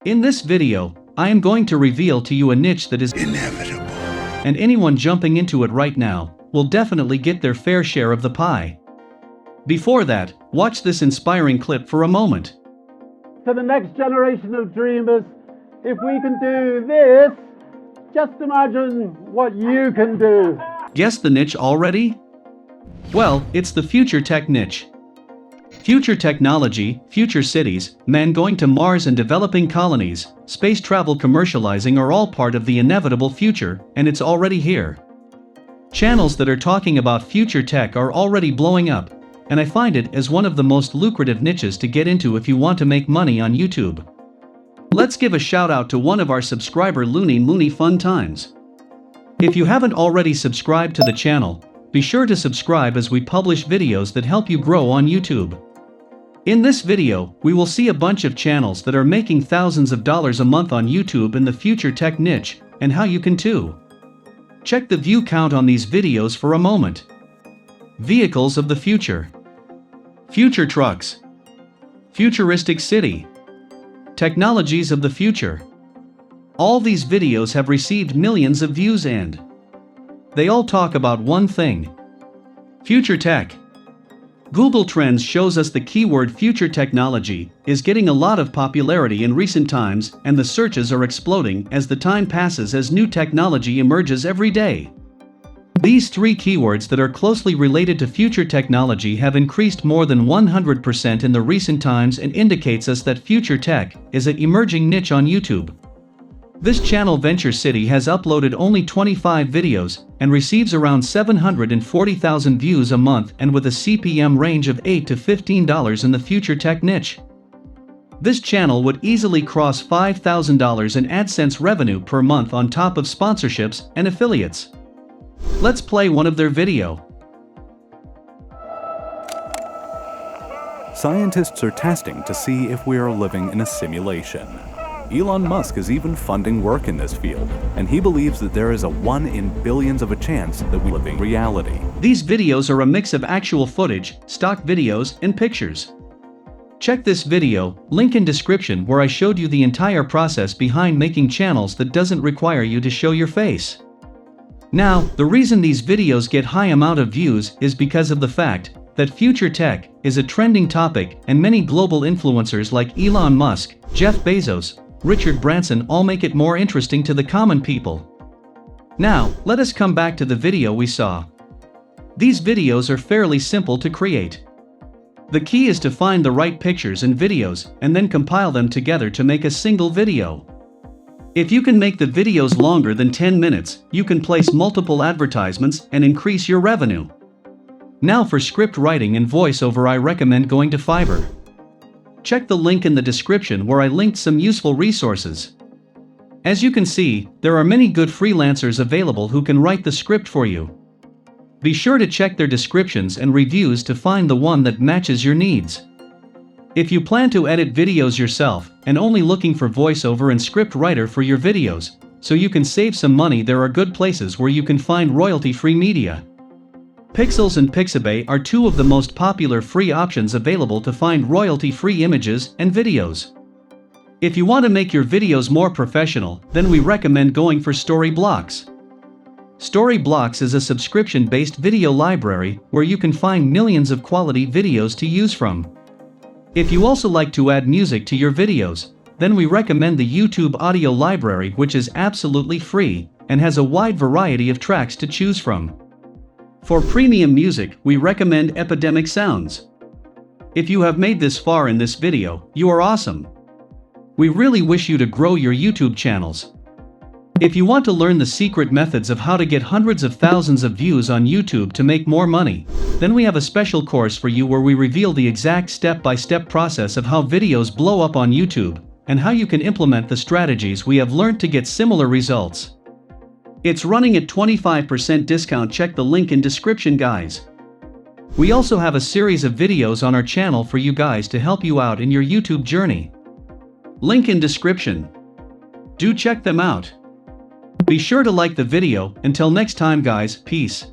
In this video, I am going to reveal to you a niche that is inevitable, and anyone jumping into it right now will definitely get their fair share of the pie. Before that, watch this inspiring clip for a moment. To the next generation of dreamers, if we can do this, just imagine what you can do. Guess the niche already? Well, it's the future tech niche. Future technology, future cities, man going to Mars and developing colonies, space travel commercializing are all part of the inevitable future, and it's already here. Channels that are talking about future tech are already blowing up, and I find it as one of the most lucrative niches to get into if you want to make money on YouTube. Let's give a shout out to one of our subscriber Looney Mooney Fun Times. If you haven't already subscribed to the channel, be sure to subscribe as we publish videos that help you grow on YouTube. In this video, we will see a bunch of channels that are making thousands of dollars a month on YouTube in the future tech niche, and how you can too. Check the view count on these videos for a moment. Vehicles of the future. Future trucks. Futuristic city. Technologies of the future. All these videos have received millions of views and they all talk about one thing: future tech. Google Trends shows us the keyword future technology is getting a lot of popularity in recent times, and the searches are exploding as the time passes as new technology emerges every day. These three keywords that are closely related to future technology have increased more than 100% in the recent times and indicates us that future tech is an emerging niche on YouTube. This channel Venture City has uploaded only 25 videos and receives around 740,000 views a month, and with a CPM range of $8 to $15 in the future tech niche. This channel would easily cross $5,000 in AdSense revenue per month on top of sponsorships and affiliates. Let's play one of their video. Scientists are testing to see if we are living in a simulation. Elon Musk is even funding work in this field, and he believes that there is a 1 in billions of a chance that we live in reality. These videos are a mix of actual footage, stock videos, and pictures. Check this video, link in description, where I showed you the entire process behind making channels that doesn't require you to show your face. Now, the reason these videos get high amount of views is because of the fact that future tech is a trending topic, and many global influencers like Elon Musk, Jeff Bezos, Richard Branson all make it more interesting to the common people. Now, let us come back to the video we saw. These videos are fairly simple to create. The key is to find the right pictures and videos and then compile them together to make a single video. If you can make the videos longer than 10 minutes, you can place multiple advertisements and increase your revenue. Now for script writing and voiceover, I recommend going to Fiverr. Check the link in the description where I linked some useful resources. As you can see, there are many good freelancers available who can write the script for you. Be sure to check their descriptions and reviews to find the one that matches your needs. If you plan to edit videos yourself and only looking for voiceover and script writer for your videos, so you can save some money, there are good places where you can find royalty-free media. Pixels and Pixabay are two of the most popular free options available to find royalty-free images and videos. If you want to make your videos more professional, then we recommend going for Storyblocks. Storyblocks is a subscription-based video library where you can find millions of quality videos to use from. If you also like to add music to your videos, then we recommend the YouTube Audio Library, which is absolutely free and has a wide variety of tracks to choose from. For premium music, we recommend Epidemic Sounds. If you have made this far in this video, you are awesome. We really wish you to grow your YouTube channels. If you want to learn the secret methods of how to get hundreds of thousands of views on YouTube to make more money, then we have a special course for you where we reveal the exact step-by-step process of how videos blow up on YouTube, and how you can implement the strategies we have learned to get similar results. It's running at 25% discount. Check the link in description, guys. We also have a series of videos on our channel for you guys to help you out in your YouTube journey. Link in description. Do check them out. Be sure to like the video. Until next time, guys, peace.